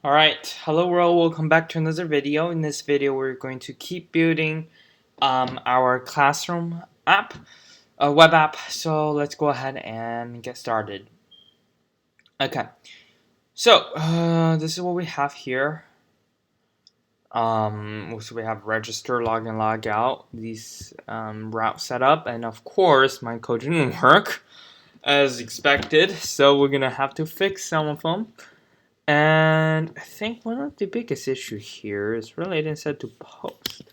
Alright, hello world, welcome back to another video. In this video we're going to keep building our classroom app, web app. So let's go ahead and get started. Okay, so this is what we have here. So we have register, log in, log out, these routes set up, and of course my code didn't work as expected, so we're gonna have to fix some of them. And I think one of the biggest issues here is related instead to post.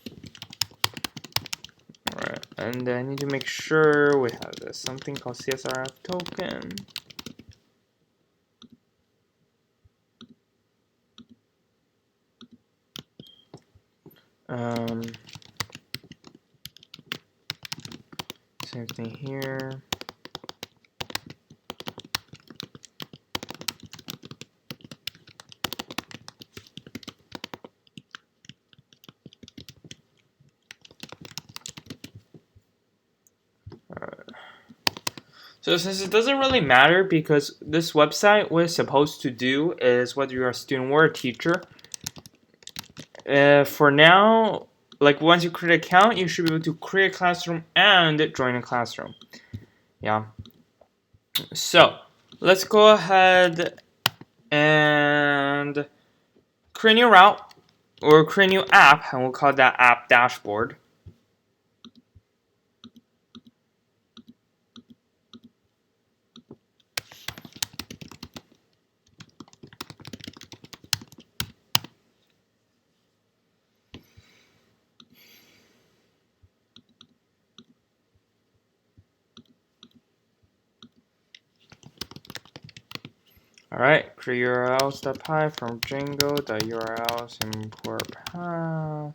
Alright, and I need to make sure we have this something called CSRF token. Same thing here. So since it doesn't really matter because this website, what it's supposed to do is whether you're a student or a teacher. For now, like once you create an account, you should be able to create a classroom and join a classroom. Yeah. So let's go ahead and create a new route or create a new app, and we'll call that app dashboard. Alright, create URLs.py from Django.urls, import path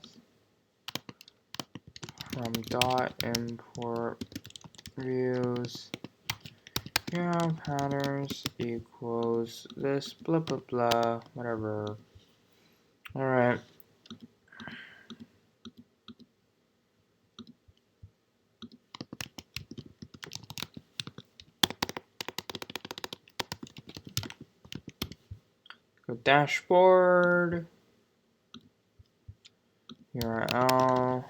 from dot import views patterns equals this blah blah blah whatever. Alright. Go dashboard URL.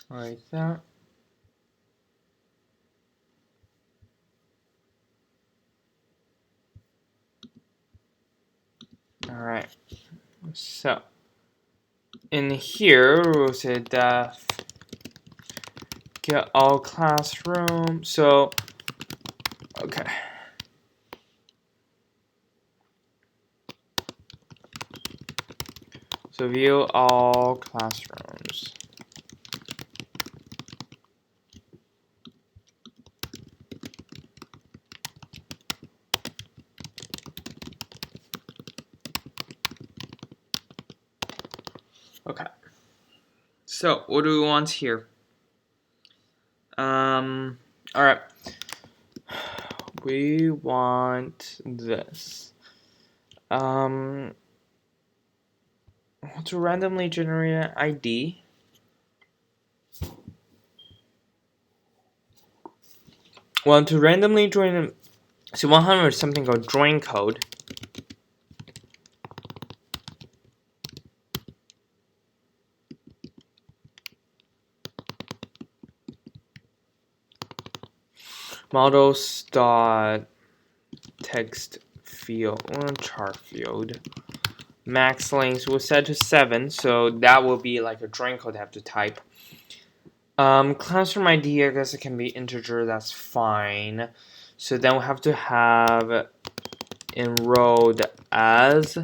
Like that. Alright. So in here we'll say def get all classroom. So okay. So view all classrooms. Okay. So what do we want here? Alright. We want this. Want to randomly generate an ID. Want to randomly join. So 100 is something called join code. Models dot text field char field. Max length we'll set to 7, so that will be like a join code I have to type. Classroom ID, I guess it can be integer, that's fine. So then we'll have to have enrolled as,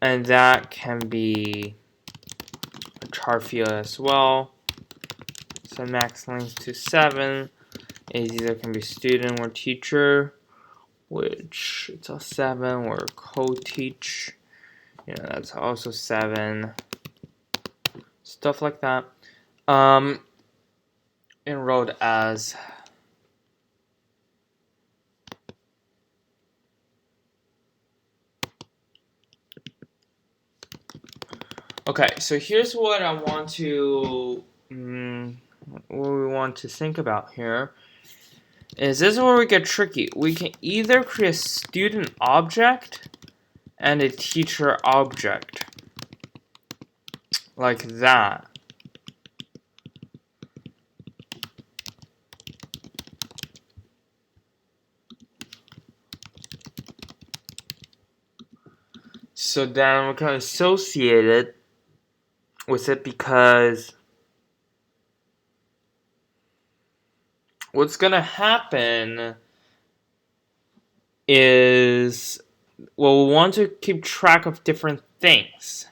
and that can be a char field as well. So max length to 7. Is either can be student or teacher, which it's a 7, or co-teach. Yeah, that's also 7. Stuff like that. Enrolled as. Okay, so here's what I want to what we want to think about here. Is this where we get tricky? We can either create a student object and a teacher object like that. So then we can associate it with it because what's gonna happen is, well, we want to keep track of different things,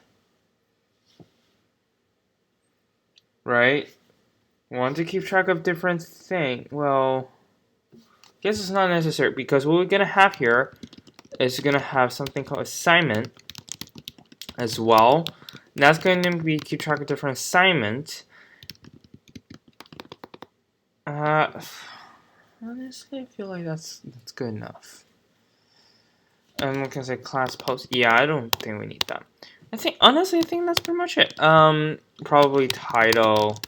right? We want to keep track of different things. Well, I guess it's not necessary because what we're gonna have here is gonna have something called assignment as well. And that's going to be keep track of different assignments. Honestly, I feel like that's good enough. And we can say class post. Yeah, I don't think we need that. Honestly, I think that's pretty much it. Probably title,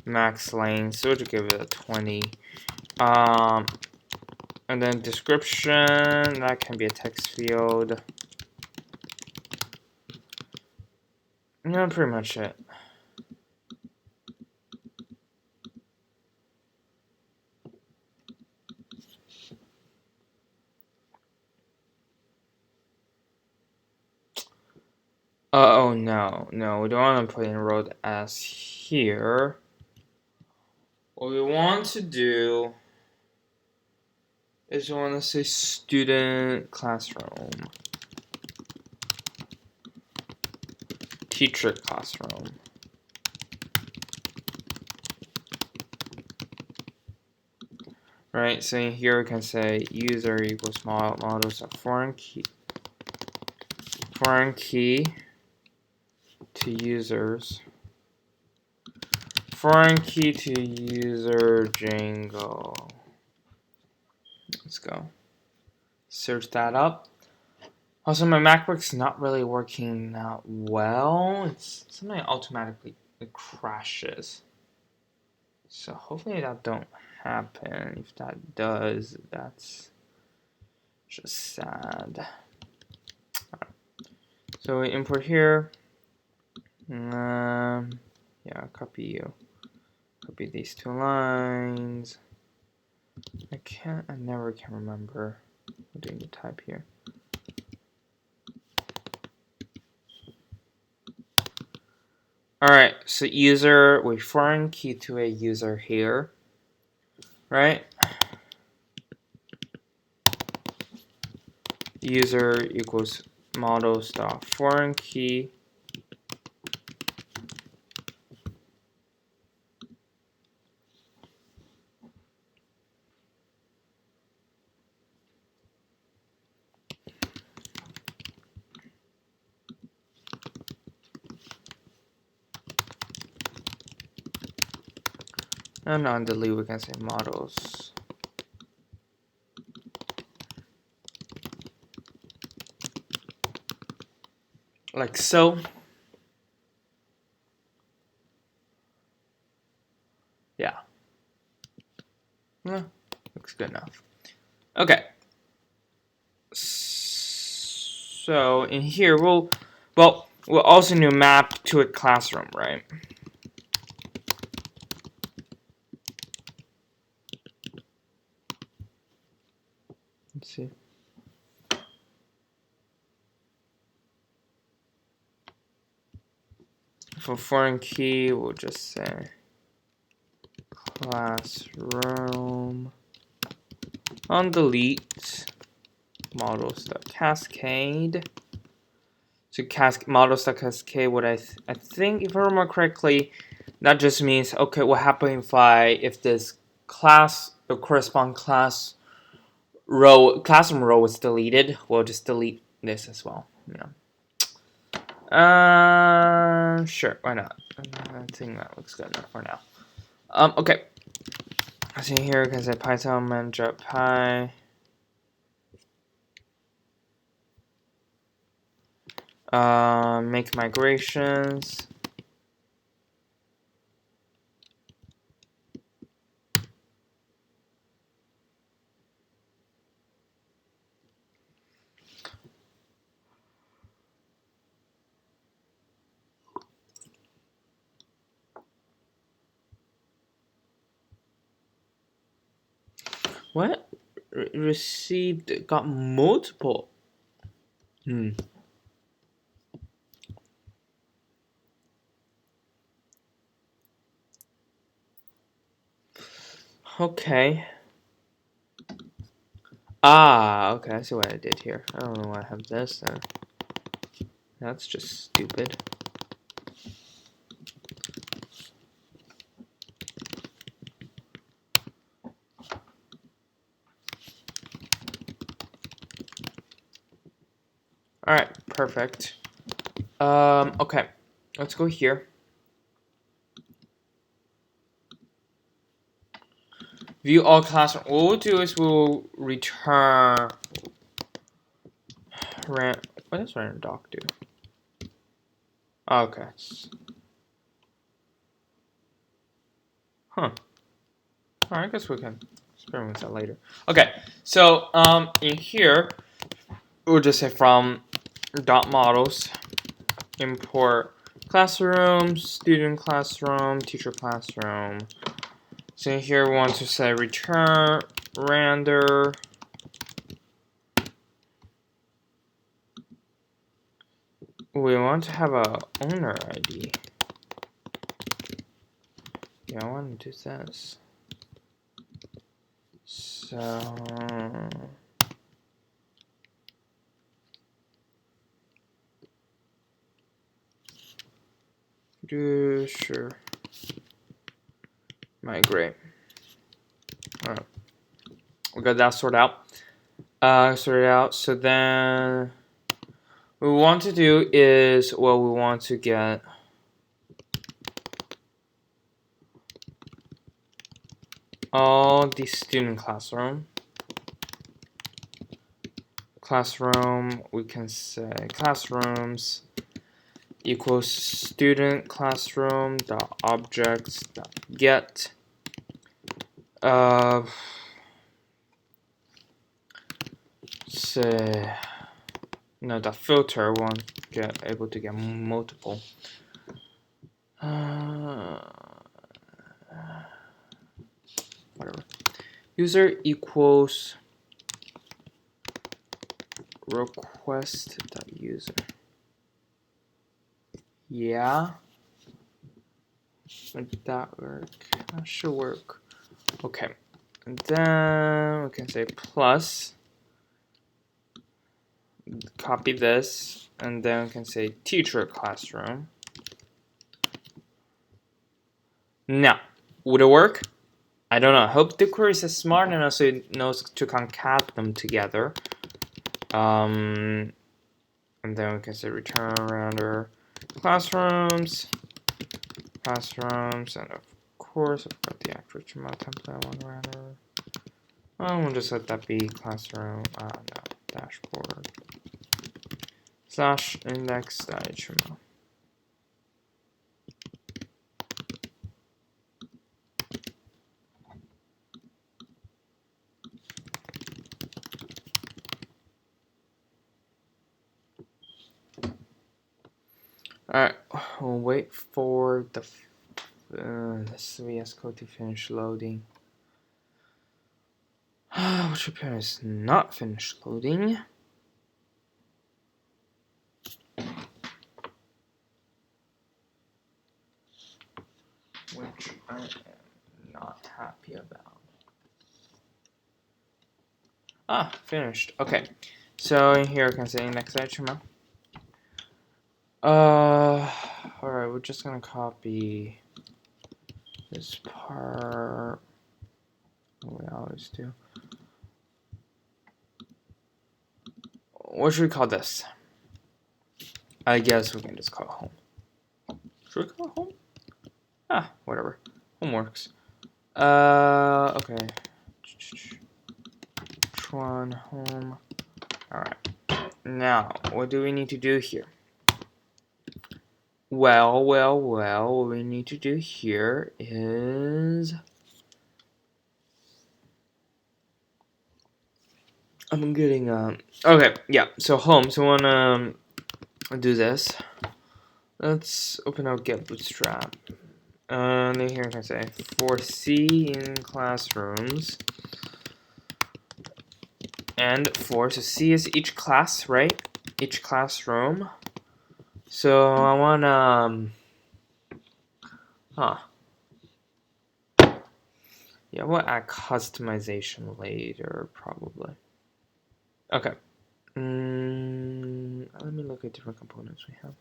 max length, so to give it a 20. And then description, that can be a text field. Yeah, pretty much it. Oh no, we don't want to put enrolled as here. What we want to do is we want to say student classroom, teacher classroom. Right, so in here we can say user equals models of foreign key to users. Foreign key to user Django. Let's go. Search that up. Also, my MacBook's not really working that well. It's something automatically it crashes. So hopefully that don't happen. If that does, that's just sad. Right. So we import here. Yeah, copy these two lines. I never can remember what do you need to type here. Alright, so user, we foreign key to a user here, right? User equals models dot foreign key and on delete we can say models. Like so. Yeah. Looks good enough. Okay. So in here we'll also need to map to a classroom, right? Let's see. For foreign key, we'll just say classroom on delete models.cascade. So models.cascade, what I think, if I remember correctly, that just means, okay, what happens if this class, the corresponding classroom row is deleted? We'll just delete this as well. Sure, why not? I think that looks good enough for now. Okay. So here we can say Python manjap_py. Make migrations. What? Received got multiple. Okay. Okay, I see what I did here. I don't know why I have this then. That's just stupid. Alright, perfect. Okay. Let's go here. View all classroom. What we'll do is we'll return what does random doc do? Okay. Huh. Alright, I guess we can experiment with that later. Okay, so in here we'll just say from dot models import classroom, student classroom, teacher classroom. So in here we want to say return render we want to have a owner ID. Yeah, I want to do this. So sure. Migrate. Alright. We got that sorted out. So then what we want to do is we want to get all the student classroom. We can say classrooms equals student classroom dot objects dot get say no the filter won't get able to get multiple whatever user equals request dot user. Yeah, would that work? That should work. Okay, and then we can say plus, copy this, and then we can say teacher classroom. Now, would it work? I don't know. I hope the query is smart enough so it knows to concat them together. And then we can say return render classrooms, and of course I've got the actual HTML template I want to render. We'll just let that be classroom, no, dashboard / index.html. Alright, we'll wait for the VS Code to finish loading. Which apparently is not finished loading. Which I am not happy about. Finished. Okay, so in here I can say index.html. Alright, we're just gonna copy this part. We always do. What should we call this? I guess we can just call it home. Should we call it home? Whatever. Home works. Okay. Which one? Home. Alright. Now, what do we need to do here? Well, what we need to do here is I'm getting okay, yeah. So home. So we wanna do this. Let's open up Get Bootstrap. And then here I can say for C in classrooms and for so C is each class, right? Each classroom. So I want yeah, we'll add customization later probably. Okay. Let me look at different components we have.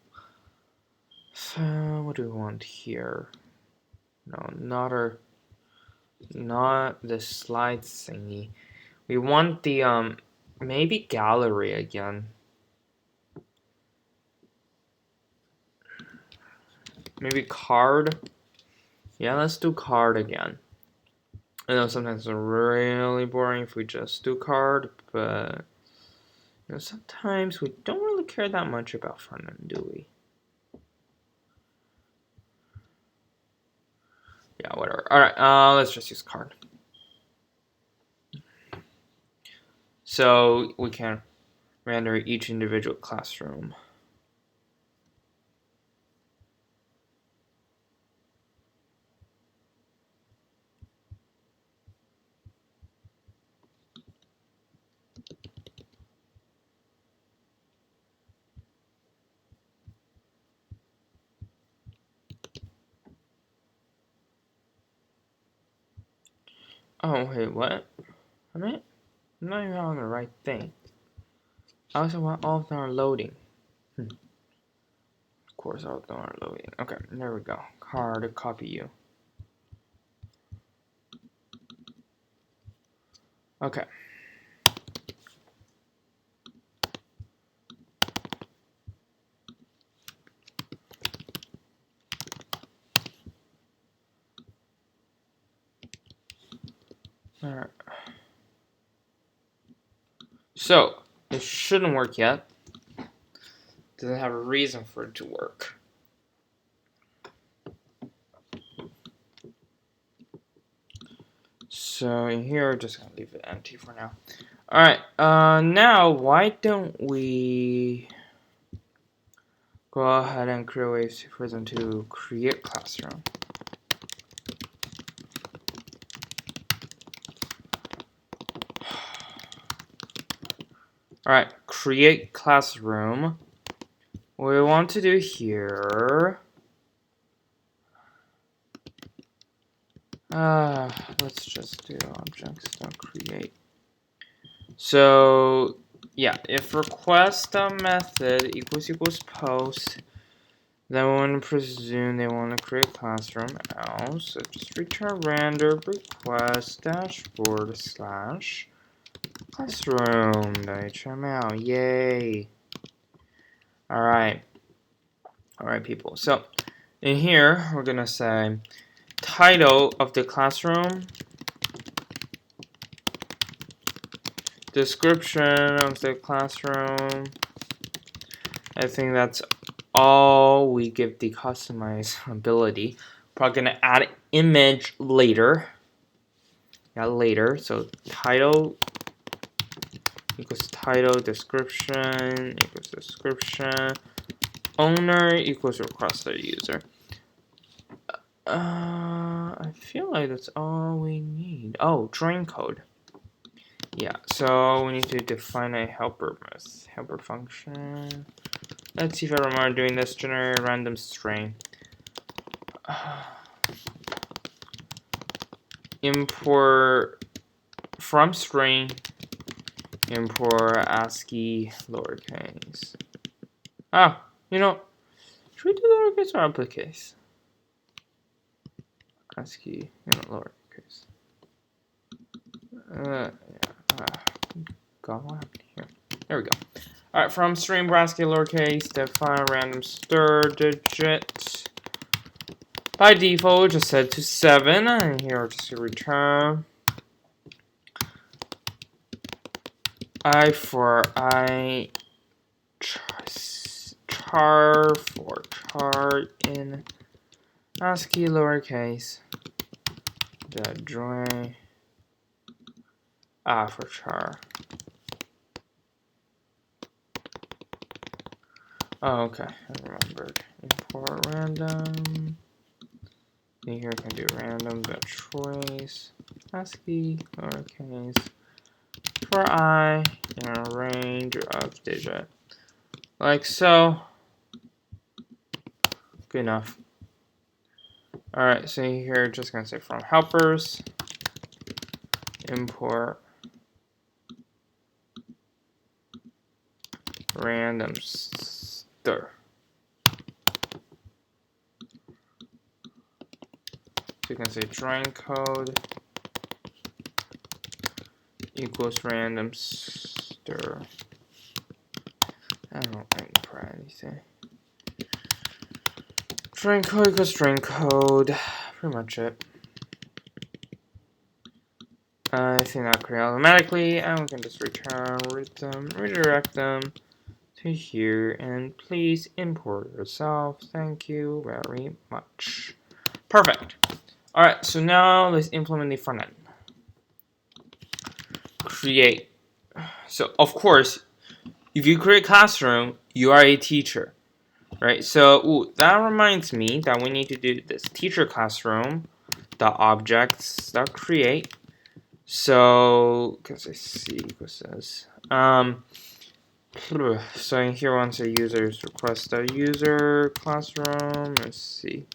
So what do we want here? No, not the slide thingy. We want the maybe gallery again. Maybe card. Yeah, let's do card again. I know sometimes it's really boring if we just do card, but you know, sometimes we don't really care that much about front end, do we? Yeah, whatever. Alright, let's just use card. So we can render each individual classroom. Oh, wait, what? I'm not even on the right thing. I also want all of them are loading. Of course, all of them are loading. Okay, there we go. Card, copy you. Okay. Alright. So, it shouldn't work yet. Doesn't have a reason for it to work. So in here, just gonna leave it empty for now. Alright, now why don't we go ahead and create ways for them to create classroom. Alright, create classroom. What we want to do here, let's just do objects.create. So yeah, if request method equals post, then we want to presume they want to create classroom. Else, so just return random request dashboard slash classroom.html. Yay! All right, people. So in here, we're gonna say title of the classroom, description of the classroom. I think that's all we give the customizability. Probably gonna add image later. Yeah, later. So title equals title, description equals description, owner equals requested user. I feel like that's all we need. Oh, join code. Yeah, so we need to define a helper function. Let's see if I remember doing this. Generate a random string. Import from string. Import ASCII lowercase. You know, should we do lowercase or uppercase? ASCII, lowercase. God, what happened here? There we go. Alright, from string ASCII lowercase, define random stir digit. By default, just set to 7, and here we're just return I for char in ASCII lowercase. The join for char. Oh, okay, I remembered. Import random. And here I can do random the choice ASCII lowercase for I in a range of digit. Like so. Good enough. Alright, so here just gonna say from helpers import random stir. So you can say join code equals random stir. I don't think for anything. String code equals string code. Pretty much it. I think that'll create automatically, and we can just redirect them to here, and please import yourself. Thank you very much. Perfect. Alright, so now let's implement the front end. Create. So, of course, if you create classroom, you are a teacher. Right, so that reminds me that we need to do this teacher classroom objects create. So, because I see equals this. So in here, once a user request a user classroom, let's see.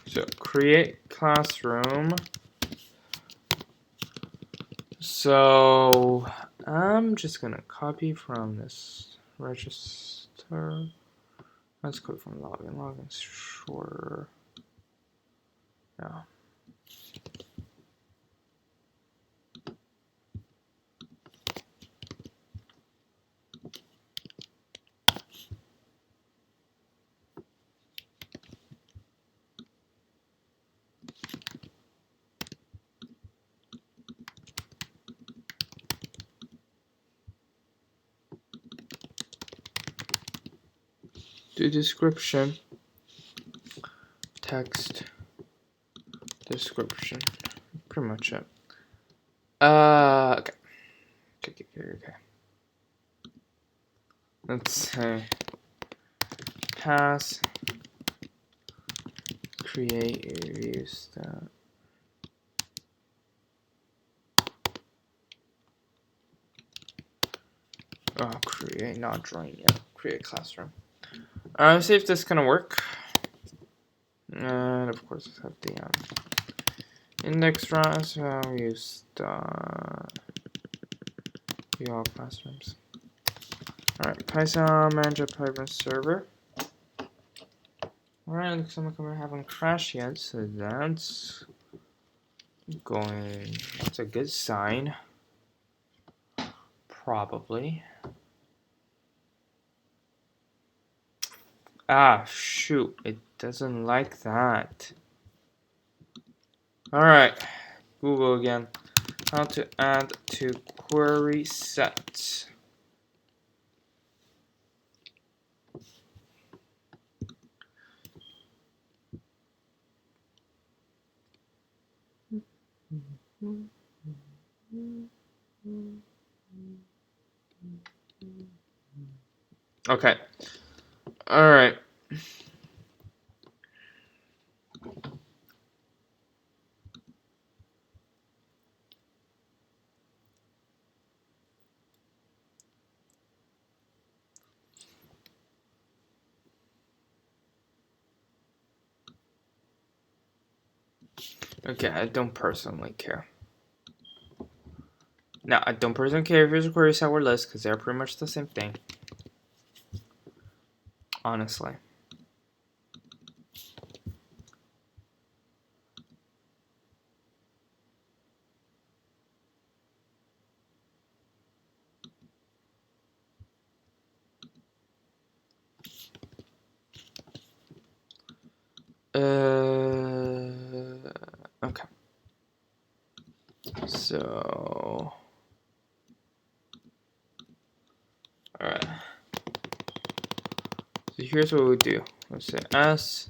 So create classroom. So I'm just gonna copy from this register. Let's go from login. Login's shorter. Yeah. Do description. Text. Description. Pretty much it. Okay. Okay. Let's say pass create a view stat. Oh, create, not drawing yet. Create classroom. Let's see if this is gonna work. And of course, let's have the index draws values all classrooms. Alright, Python manager Python server. Alright, looks like we haven't crashed yet, so that's going. That's a good sign. Probably. Ah, shoot, it doesn't like that. Alright, Google again. How to add to query set. Okay. Alright. Okay, I don't personally care. Now, I don't personally care if user queries our list because they're pretty much the same thing. Honestly. Okay. So, all right. So here's what we do. Let's say S.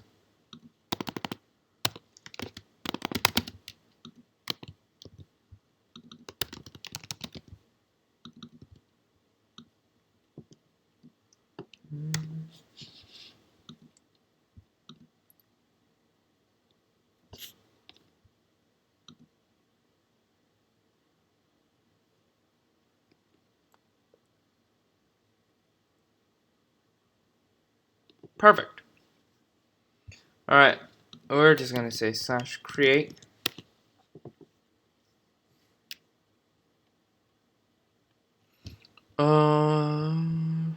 Perfect. All right. We're just gonna say /create. Oh,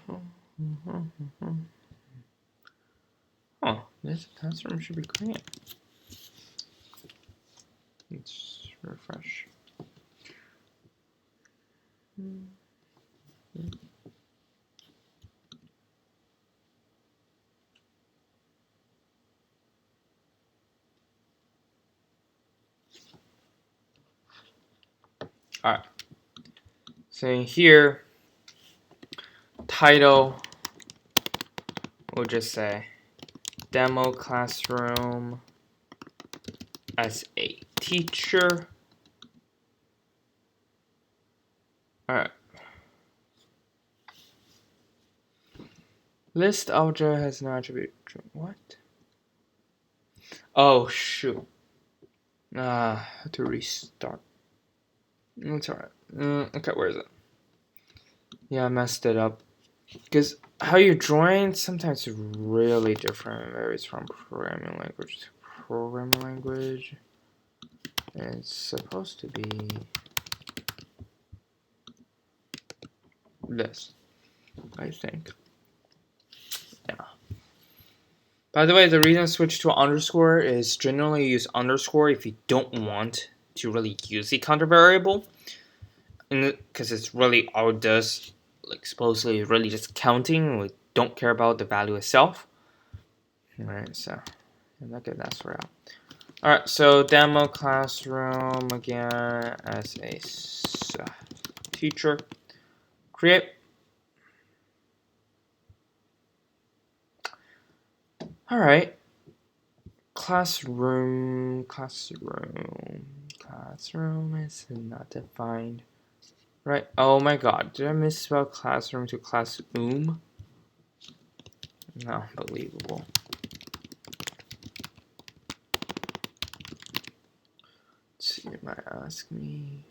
this classroom should be great. Let's refresh. All right. So in here, title, we'll just say demo classroom as a teacher. All right. List object has no attribute. What? Oh shoot. I have to restart. It's alright. Okay, where is it? Yeah, I messed it up. Because how you join sometimes is really different. It varies from programming language to programming language. And it's supposed to be this, I think. Yeah. By the way, the reason I switched to underscore is generally use underscore if you don't want to really use the counter variable. Because it's really all it does, like supposedly really just counting. We don't care about the value itself. Alright, so look at that sort out. Alright, so demo classroom again as a teacher. Create. Alright. Classroom is not defined. Right. Oh my god. Did I misspell classroom to classroom? Unbelievable. Let's see, it might ask me.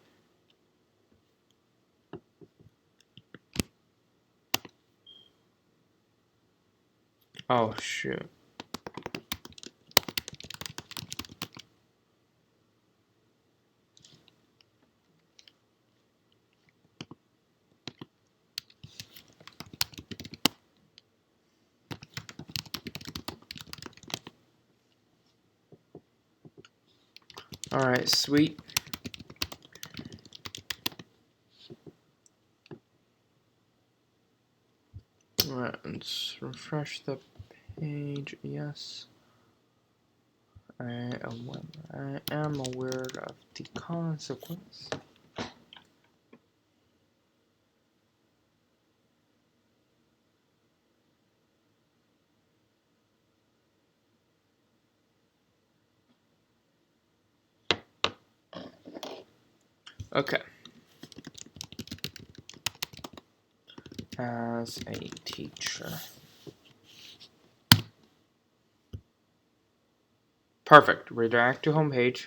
Oh shoot. Alright, sweet. Alright, let's refresh the page. Yes. I am aware of the consequence. Okay. As a teacher. Perfect. Redirect to homepage.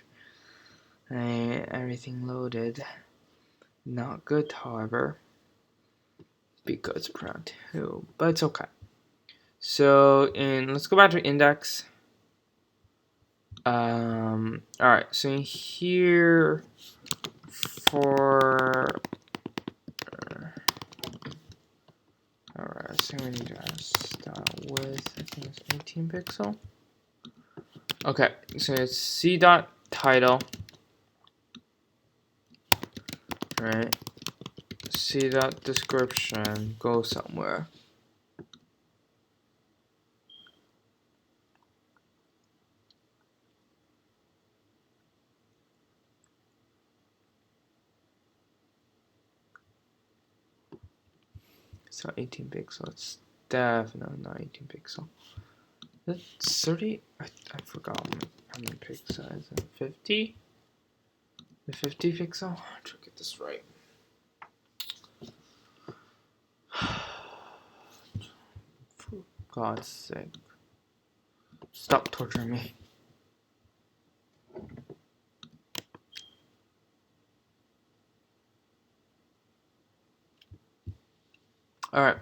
Everything loaded. Not good, however, because print 2, but it's okay. So let's go back to index. Alright, so in here for alright, so we need to start with, I think it's 18 pixel. Okay, so it's c dot title, right? C dot description, go somewhere. So 18 pixel. It's definitely not 18 pixel. It's 30. I forgot how many pixels is it? 50? The 50 pixel? Try to get this right. For God's sake. Stop torturing me. Alright.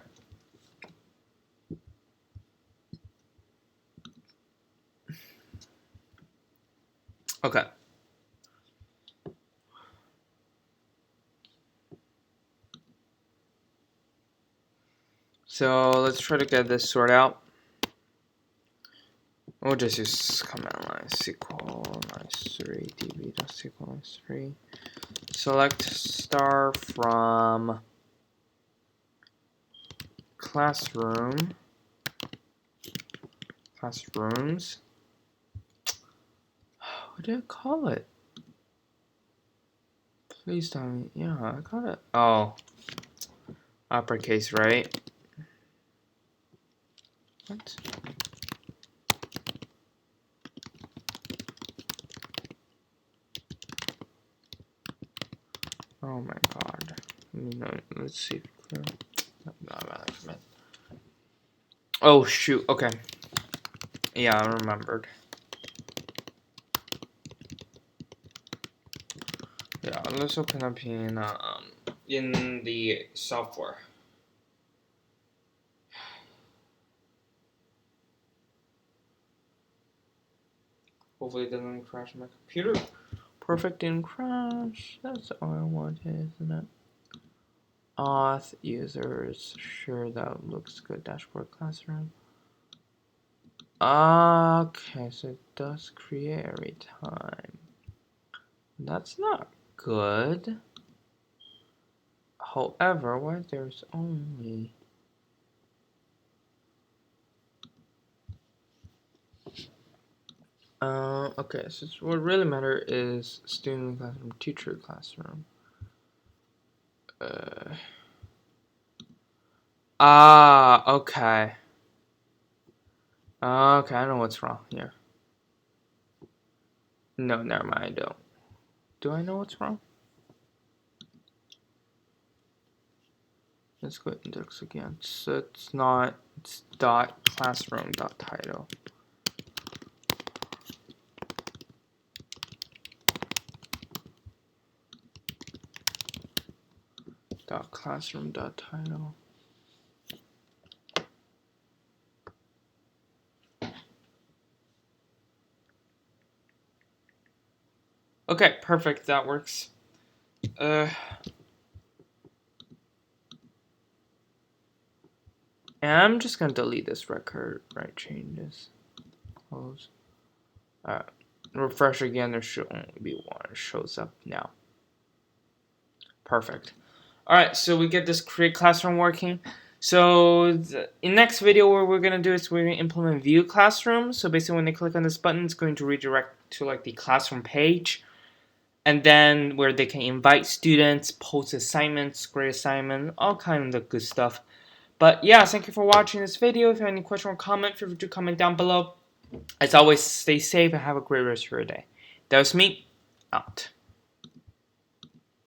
Okay. So let's try to get this sorted out. We'll just use command line SQL -3 db.sql -3. Select star from classrooms. What did I call it? Please tell me. Yeah, I got it. Oh, uppercase, right? What? Oh my god. Let's see. Oh shoot. Okay. Yeah, I remembered. Yeah, let's open up in the software. Hopefully it doesn't crash my computer. Perfect, didn't crash. That's all I wanted, isn't it? Auth users. Sure, that looks good. Dashboard classroom. Okay, so it does create every time. That's not good. However, why there's only... okay, so what really matters is student classroom, teacher classroom. Okay. Okay, I know what's wrong here. No, never mind, I don't. Do I know what's wrong? Let's go index again. So it's not, it's dot classroom dot title. Dot classroom dot title. Okay, perfect, that works. And I'm just gonna delete this record, right? Changes. Close. Refresh again, there should only be one. It shows up now. Perfect. Alright, so we get this create classroom working. So in next video, what we're gonna do is we're gonna implement view classroom. So basically when they click on this button, it's going to redirect to like the classroom page. And then where they can invite students, post assignments, grade assignment, all kinds of good stuff. But yeah, thank you for watching this video. If you have any question or comment, feel free to comment down below. As always, stay safe and have a great rest of your day. That was me, out.